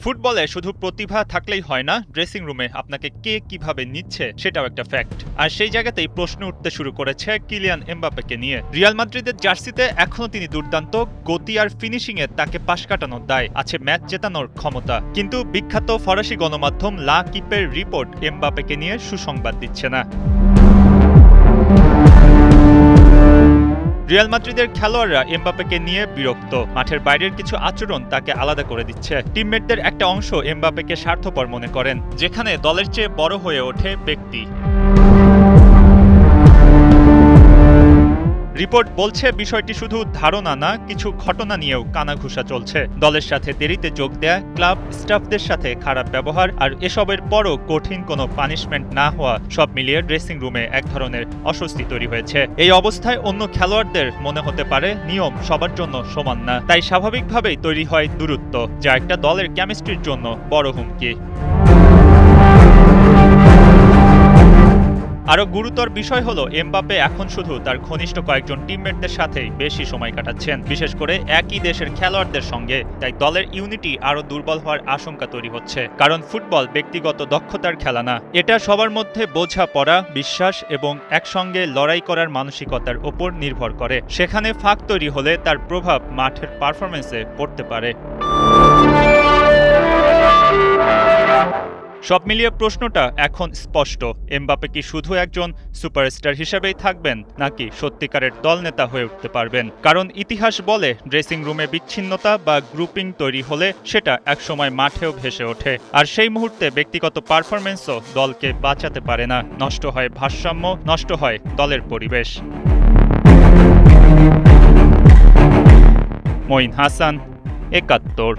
ফুটবলে শুধু প্রতিভা থাকলেই হয় না, ড্রেসিং রুমে আপনাকে কে কিভাবে নিচ্ছে সেটাও একটা ফ্যাক্ট। আর সেই জায়গাতেই প্রশ্ন উঠতে শুরু করেছে কিলিয়ান এমবাপ্পেকে নিয়ে। রিয়াল মাদ্রিদের জার্সিতে এখনও তিনি দুর্দান্ত, গতি আর ফিনিশিংয়ে তাকে পাশ কাটানোর দায়, আছে ম্যাচ জেতানোর ক্ষমতা। কিন্তু বিখ্যাত ফরাসি গণমাধ্যম লা কিপের রিপোর্ট এমবাপ্পেকে নিয়ে সুসংবাদ দিচ্ছে না। রিয়াল মাদ্রিদের খেলোয়াড়রা এমবাপ্পেকে নিয়ে বিরক্ত, মাঠের বাইরের কিছু আচরণ তাকে আলাদা করে দিচ্ছে। টিমমেটদের একটা অংশ এমবাপ্পেকে স্বার্থপর মনে করেন, যেখানে দলের চেয়ে বড় হয়ে ওঠে ব্যক্তি। রিপোর্ট বলছে বিষয়টি শুধু ধারণা না, কিছু ঘটনা নিয়েও কানাঘুষা চলছে। দলের সাথে দেরিতে যোগ দেয়া, ক্লাব স্টাফদের সাথে খারাপ ব্যবহার, আর এসবের পরও কঠিন কোনো পানিশমেন্ট না হওয়া, সব মিলিয়ে ড্রেসিং রুমে এক ধরনের অস্বস্তি তৈরি হয়েছে। এই অবস্থায় অন্য খেলোয়াড়দের মনে হতে পারে নিয়ম সবার জন্য সমান না, তাই স্বাভাবিকভাবেই তৈরি হয় দূরত্ব, যা একটা দলের কেমিস্ট্রির জন্য বড় হুমকি। আরও গুরুতর বিষয় হলো এমবাপ্পে এখন শুধু তার ঘনিষ্ঠ কয়েকজন টিমমেটদের সাথেই বেশি সময় কাটাচ্ছেন, বিশেষ করে একই দেশের খেলোয়াড়দের সঙ্গে। তাই দলের ইউনিটি আরও দুর্বল হওয়ার আশঙ্কা তৈরি হচ্ছে, কারণ ফুটবল ব্যক্তিগত দক্ষতার খেলা না, এটা সবার মধ্যে বোঝাপড়া, বিশ্বাস এবং একসঙ্গে লড়াই করার মানসিকতার ওপর নির্ভর করে। সেখানে ফাঁক তৈরি হলে তার প্রভাব মাঠের পারফরম্যান্সে পড়তে পারে। সব মিলিয়ে প্রশ্নটা এখন স্পষ্ট, এমবাপ্পে কি শুধু একজন সুপারস্টার হিসেবেই থাকবেন, নাকি সত্যিকারের দলনেতা হয়ে উঠতে পারবেন? কারণ ইতিহাস বলে ড্রেসিং রুমে বিচ্ছিন্নতা বা গ্রুপিং তৈরি হলে সেটা একসময় মাঠেও ভেসে ওঠে, আর সেই মুহূর্তে ব্যক্তিগত পারফরম্যান্সও দলকে বাঁচাতে পারে না। নষ্ট হয় ভারসাম্য, নষ্ট হয় দলের পরিবেশ। মঈন হাসান, ৭১।